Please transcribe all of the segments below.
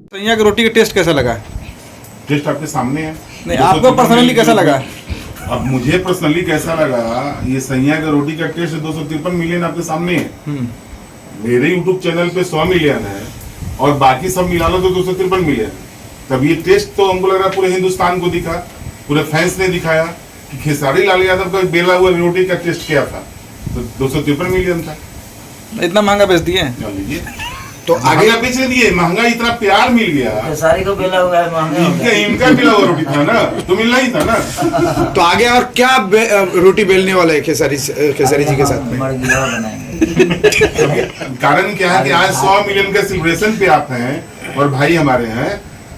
सैया की रोटी का टेस्ट कैसा लगा? टेस्ट आपके सामने है। नहीं, आपको पर्सनली कैसा लगा? अब मुझे पर्सनली कैसा लगा, ये सैया की रोटी का टेस्ट 253 मिलियन आपके सामने है। मेरे यूट्यूब चैनल पे 100 मिलियन है और बाकी सब मिला लो तो 253 मिलियन। तब ये टेस्ट तो हमको लग रहा पूरे हिंदुस्तान को दिखा, पूरे फैंस ने दिखाया कि खेसारी लाल यादव का बेला हुआ रोटी का टेस्ट क्या था, तो 253 मिलियन था। इतना महंगा बेच दिए लीजिए तो आगे बेच दिए, महंगा इतना प्यार मिल गया। खेसारी को बेला हुआ है महंगा, इनका बेला हुआ रोटी था ना, तो मिलना ही था ना। तो आगे और क्या रोटी बेलने वाला है खेसारी जी के साथ में? कारण क्या है कि आज 100 मिलियन का सेलिब्रेशन पे आप हैं और भाई हमारे हैं।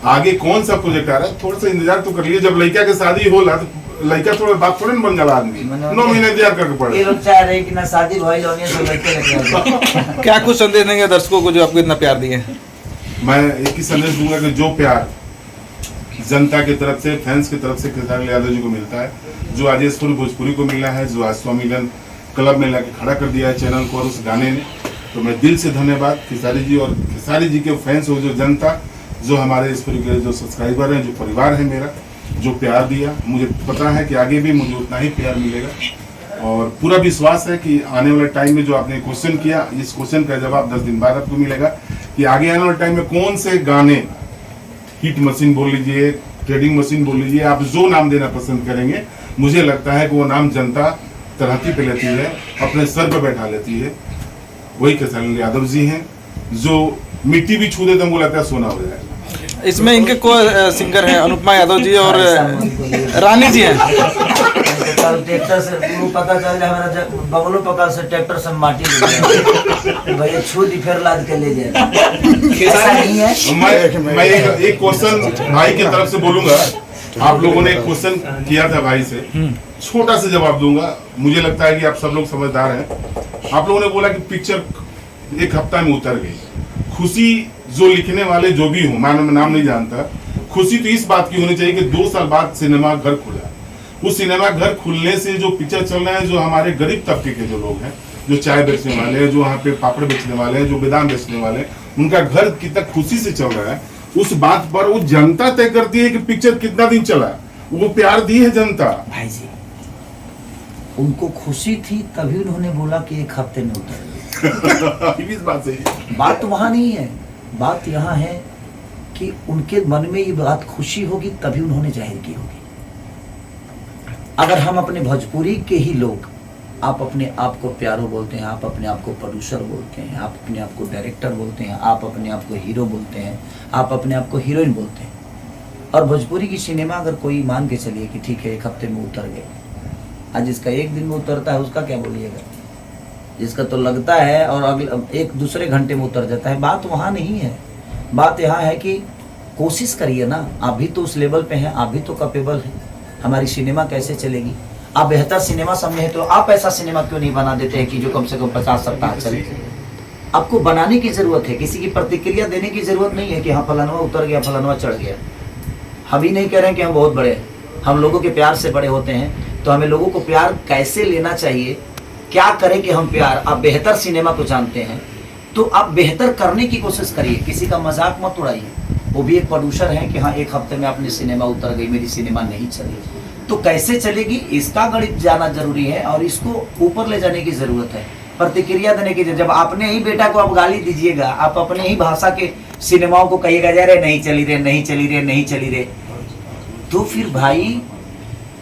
आगे कौन सा प्रोजेक्ट आ रहा है, थोड़ा सा इंतजार तो कर लिए। जब लड़का की शादी होला तो लड़का थोड़ा बात थोड़ा बन जाला आदमी, 9 महीने इंतजार करके पड़े। ये लोग चाह रहे कि ना शादी भाई लोग तो लड़के लगे। क्या कुछ संदेश देंगे दर्शकों को जो आपको इतना प्यार दिए? मैं एक ही संदेश दूंगा कि जो प्यार जनता की तरफ से, फैंस की तरफ से खेसारी लाल यादव जी को मिलता है, जो आज इस पूरी भोजपुरी को मिला है, जो आज 100 मिलियन क्लब में लाके खड़ा कर दिया है चैनल को और उस गाने ने, तो मैं दिल से धन्यवाद खेसारी जी और खेसारी जी के फैंस हो, जो जनता, जो हमारे इस पूरी के जो सब्सक्राइबर हैं, जो परिवार है मेरा, जो प्यार दिया। मुझे पता है कि आगे भी मुझे उतना ही प्यार मिलेगा और पूरा विश्वास है कि आने वाले टाइम में जो आपने क्वेश्चन किया, इस क्वेश्चन का जवाब 10 दिन बाद आपको मिलेगा कि आगे आने वाले टाइम में कौन से गाने, हिट मशीन बोल लीजिए, ट्रेडिंग मशीन बोल लीजिए, आप जो नाम देना पसंद करेंगे, मुझे लगता है कि वो नाम जनता तरहती पे लेती है, अपने सर पर बैठा लेती है। वही खेसारी लाल यादव जी हैं, जो मिट्टी भी छू दे तो हमको लगता है सोना हो जाएगा। इसमें इनके को सिंगर हैं अनुपमा यादव जी और रानी जी हैं। ट्रैक्टर से वो पता चल जाए, हमारा बगलों पकड़ से ट्रैक्टर से माटी ले भैया छू दी फिर लाद के ले जाए। ऐसा नहीं है। मैं एक क्वेश्चन भाई की तरफ से बोलूंगा। आप लोगों ने एक क्वेश्चन किया था भाई से, छोटा सा जवाब दूंगा। मुझे लगता है कि आप सब लोग समझदार हैं। आप लोगों ने बोला कि पिक्चर 1 हफ्ता में उतर गई। खुशी जो लिखने वाले जो भी हो, मैं नाम नहीं जानता, खुशी तो इस बात की होनी चाहिए कि 2 साल बाद सिनेमा घर खुला। उस सिनेमा घर खुलने से जो पिक्चर चल रहे हैं, जो हमारे गरीब तबके के जो लोग हैं, जो चाय बेचने वाले हैं, जो वहाँ पे पापड़ बेचने वाले हैं, जो बादाम बेचने वाले हैं, उनका घर कितना खुशी से चल रहा है, उस बात पर वो जनता तय करती है कि पिक्चर कितना दिन चला। वो प्यार दी है जनता। भाई जी, उनको खुशी थी तभी उन्होंने बोला कि 1 हफ्ते में उतर गई। इस बात सही। बात तो वहाँ नहीं है, बात यहाँ है कि उनके मन में ये बात खुशी होगी तभी उन्होंने जाहिर की होगी। अगर हम अपने भोजपुरी के ही लोग, आप अपने आप को प्यारो बोलते हैं, आप अपने आप को प्रोड्यूसर बोलते हैं, आप अपने आप को डायरेक्टर बोलते हैं, आप अपने आप को हीरो बोलते हैं, आप अपने आप को हीरोइन बोलते हैं, और भोजपुरी की सिनेमा अगर कोई मान के चलिए कि ठीक है 1 हफ्ते में उतर गए, आज जिसका 1 दिन में उतरता है उसका क्या बोलिएगा? जिसका तो लगता है और अगले 1 दूसरे घंटे में उतर जाता है। बात वहाँ नहीं है, बात यहाँ है कि कोशिश करिए ना। आप भी तो उस लेवल पे हैं, आप भी तो कैपेबल हैं। हमारी सिनेमा कैसे चलेगी? आप बेहतर सिनेमा समझे तो आप ऐसा सिनेमा क्यों नहीं बना देते हैं कि जो कम से कम 50 सप्ताह चले? आपको बनाने की जरूरत है, किसी की प्रतिक्रिया देने की जरूरत नहीं है कि हाँ फलानवा उतर गया, फलानवा चढ़ गया। हम ही नहीं कह रहे हैं कि हम बहुत बड़े हैं, हम लोगों के प्यार से बड़े होते हैं। तो हमें लोगों को प्यार कैसे लेना चाहिए, क्या करें कि हम प्यार, आप बेहतर सिनेमा को जानते हैं तो आप बेहतर करने की कोशिश करिए, किसी का मजाक मत उड़ाइए। वो भी एक प्रोड्यूसर है कि हाँ 1 हफ्ते में अपनी सिनेमा उतर गई, मेरी सिनेमा नहीं चली, तो कैसे चलेगी इसका गणित जाना जरूरी है और इसको ऊपर ले जाने की जरूरत है, प्रतिक्रिया देने की। जब आपने ही बेटा को आप गाली दीजिएगा, आप अपने ही भाषा के सिनेमाओं को कहिएगा जा रहे नहीं चली रे, नहीं चली रे, नहीं चली रे, तो फिर भाई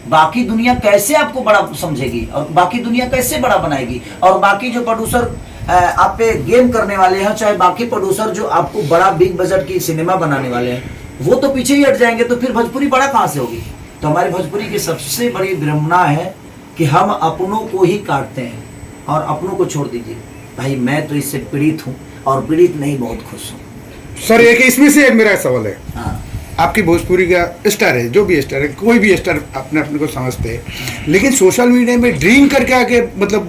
बाकी दुनिया कैसे आपको बड़ा समझेगी और बाकी दुनिया कैसे बड़ा बनाएगी? और बाकी जो प्रोड्यूसर आप पे गेम करने वाले हैं, चाहे बाकी प्रोड्यूसर जो आपको बड़ा बिग बजट की सिनेमा बनाने वाले हैं, वो तो पीछे ही हट जाएंगे, तो फिर भोजपुरी बड़ा कहाँ से होगी? तो हमारी भोजपुरी की सबसे बड़ी विडंबना है कि हम अपनों को ही काटते हैं और अपनों को छोड़ दीजिए। भाई मैं तो इससे पीड़ित हूँ और पीड़ित नहीं बहुत खुश हूँ। सर एक इसमें से एक मेरा सवाल है। हाँ, आपकी भोजपुरी का स्टार है, जो भी स्टार है, कोई भी स्टार अपने अपने को समझते हैं, लेकिन सोशल मीडिया में ड्रीम करके आके मतलब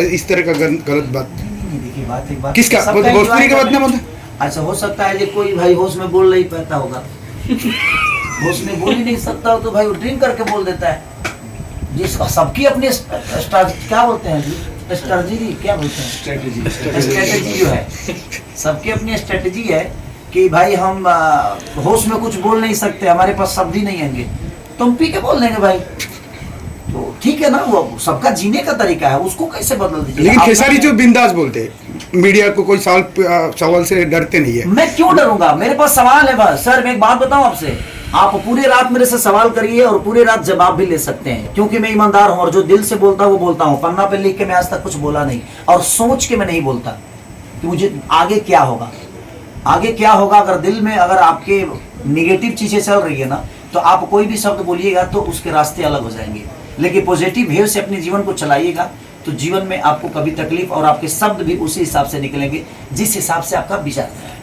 इस तरह का गलत बात, देखिए बात एक बात किसका भोजपुरी का बात ना मतलब? अच्छा हो सकता है कि कोई भाई होश में बोल नहीं पाता होगा, होश में बोल ही नहीं सकता हो तो भाई वो ड्रीम करके बोल देता है। जिस सबकी अपनी क्या बोलते हैं स्ट्रेटजी, क्या बोलते हैं स्ट्रेटजी जो है, सबकी अपनी स्ट्रेटजी है कि भाई हम होश में कुछ बोल नहीं सकते, हमारे पास शब्द ही नहीं आएंगे, तो हम पी के बोल देंगे भाई। तो ठीक है ना, वो सबका जीने का तरीका है, उसको कैसे बदल दीजिए। लेकिन आप खेसारी मैं- जो बिंदास बोलते हैं, मीडिया को कोई सवाल से डरते नहीं है। मैं क्यों डरूंगा, मेरे पास सवाल है बस। सर मैं एक बात बताऊं आपसे, आप पूरी रात मेरे से सवाल करिए और पूरी रात जवाब भी ले सकते हैं, क्योंकि मैं ईमानदार हूं और जो दिल से बोलता हूं वो बोलता हूं। पन्ना पे लिख के मैं आज तक कुछ बोला नहीं, और सोच के मैं नहीं बोलता कि मुझे आगे क्या होगा। आगे क्या होगा, अगर दिल में अगर आपके निगेटिव चीजें चल रही है ना, तो आप कोई भी शब्द बोलिएगा तो उसके रास्ते अलग हो जाएंगे। लेकिन पॉजिटिव वेव से अपने जीवन को चलाइएगा तो जीवन में आपको कभी तकलीफ और आपके शब्द भी उसी हिसाब से निकलेंगे जिस हिसाब से आपका विचार है।